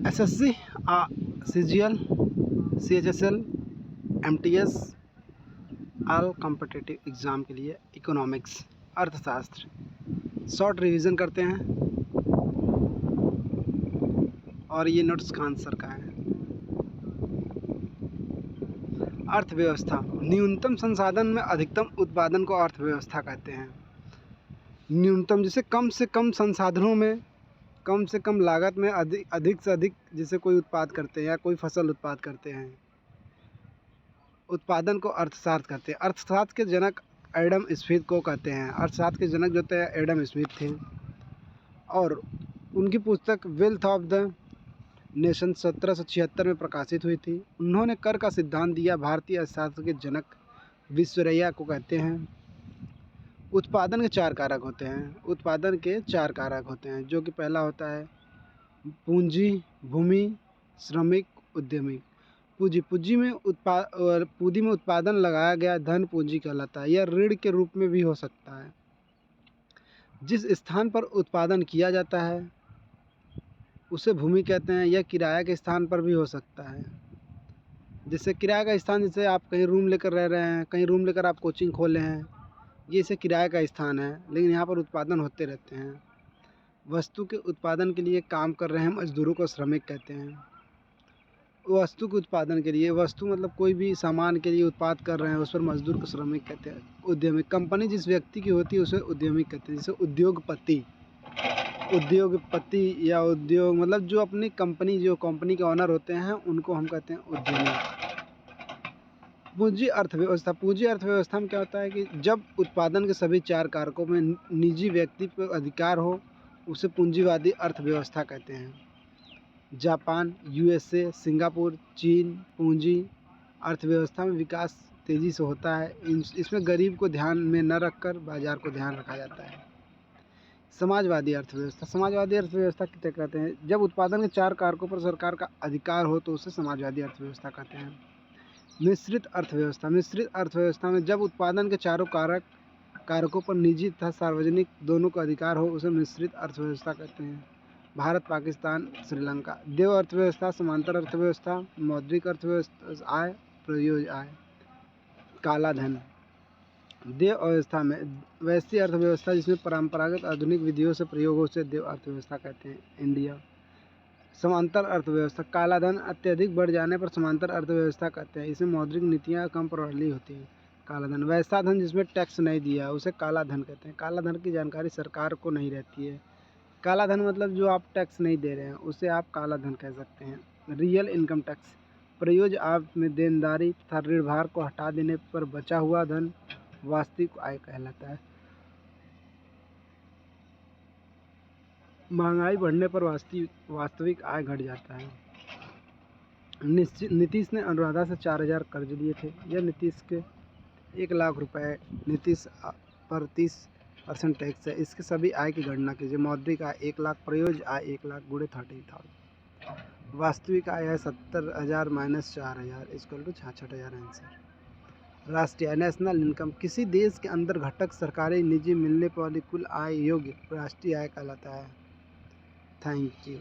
SSC, CGL, CHSL, MTS, all competitive exam के लिए economics, अर्थशास्त्र शॉर्ट रिवीजन करते हैं। और ये नोट्स खान सर का है। अर्थव्यवस्था, न्यूनतम संसाधन में अधिकतम उत्पादन को अर्थव्यवस्था कहते हैं। न्यूनतम जैसे कम से कम संसाधनों में कम से कम लागत में अधिक से अधिक जैसे कोई उत्पाद करते हैं या कोई फसल उत्पाद करते हैं, उत्पादन को अर्थशास्त्र कहते हैं। अर्थशास्त्र के जनक एडम स्मिथ को कहते हैं। अर्थशास्त्र के जनक जो थे एडम स्मिथ थे और उनकी पुस्तक वेल्थ ऑफ द नेशन 1776 में प्रकाशित हुई थी। उन्होंने कर का सिद्धांत दिया। भारतीय अर्थशास्त्र के जनक विश्वेश्वरैया को कहते हैं। उत्पादन के चार कारक होते हैं। उत्पादन के चार कारक होते हैं जो कि पहला होता है पूंजी, भूमि, श्रमिक, उद्यमी। पूंजी में उत्पादन लगाया गया धन पूंजी कहलाता है। यह ऋण के रूप में भी हो सकता है। जिस स्थान पर उत्पादन किया जाता है उसे भूमि कहते हैं। यह किराए के स्थान पर भी हो सकता है। जैसे किराए का स्थान, जैसे आप कहीं रूम लेकर रह रहे हैं, कहीं रूम लेकर आप कोचिंग खोले हैं, ये इसे किराए का स्थान है, लेकिन यहाँ पर उत्पादन होते रहते हैं। वस्तु के उत्पादन के लिए काम कर रहे हैं मजदूरों को श्रमिक कहते हैं। वस्तु के उत्पादन के लिए, वस्तु मतलब कोई भी सामान के लिए उत्पाद कर रहे हैं, उस पर मजदूर को श्रमिक कहते हैं। उद्यमी, कंपनी जिस व्यक्ति की होती है उसे उद्यमी कहते हैं। जैसे उद्योगपति या उद्योग मतलब जो अपनी कंपनी के ऑनर होते हैं उनको हम कहते हैं उद्यमी। पूंजी अर्थव्यवस्था में क्या होता है कि जब उत्पादन के सभी चार कारकों में निजी व्यक्ति पर अधिकार हो उसे पूंजीवादी अर्थव्यवस्था कहते हैं। जापान, यूएसए, सिंगापुर, चीन पूंजी अर्थव्यवस्था में विकास तेज़ी से होता है। इसमें गरीब को ध्यान में न रखकर बाजार को ध्यान रखा जाता है। समाजवादी अर्थव्यवस्था किसे कहते हैं? जब उत्पादन के चार कारकों पर सरकार का अधिकार हो तो उसे समाजवादी अर्थव्यवस्था कहते हैं। मिश्रित अर्थव्यवस्था में जब उत्पादन के चारों कारकों पर निजी तथा सार्वजनिक दोनों का अधिकार हो उसे मिश्रित अर्थव्यवस्था कहते हैं। भारत, पाकिस्तान, श्रीलंका। देव अर्थव्यवस्था, समांतर अर्थव्यवस्था, मौद्रिक अर्थव्यवस्था, आय, प्रयोज्य आय। काला धन। देव अवस्था में वैसी अर्थव्यवस्था जिसमें परंपरागत आधुनिक विधियों से प्रयोग हो उसे देव अर्थव्यवस्था कहते हैं। इंडिया। समांतर अर्थव्यवस्था, काला धन अत्यधिक बढ़ जाने पर समांतर अर्थव्यवस्था कहते हैं। इसमें मौद्रिक नीतियाँ कम प्रभावी होती हैं। काला धन, वैसा धन जिसमें टैक्स नहीं दिया उसे काला धन कहते हैं। काला धन की जानकारी सरकार को नहीं रहती है। काला धन मतलब जो आप टैक्स नहीं दे रहे हैं उसे आप काला धन कह सकते हैं। रियल इनकम टैक्स, प्रयोज्य आय में देनदारी तथा ऋण भार को हटा देने पर बचा हुआ धन वास्तविक आय कहलाता है। महंगाई बढ़ने पर वास्तविक आय घट जाता है। नीतीश ने अनुराधा से 4,000 कर्ज लिए थे। यह नीतीश के 1 लाख रुपए नीतीश पर 30% टैक्स है। इसके सभी आय की गणना कीजिए। मौद्रिक आय 1 लाख, प्रयोज्य आय 1 लाख गुणे 30,000, वास्तविक आय है 70,000 माइनस 4,000 इक्वल टू 66,000 आंसर। राष्ट्रीय आय, नेशनल इनकम, किसी देश के अंदर घटक सरकारी निजी मिलने वाली कुल आय योग्य राष्ट्रीय आय कहलाता है। Thank you.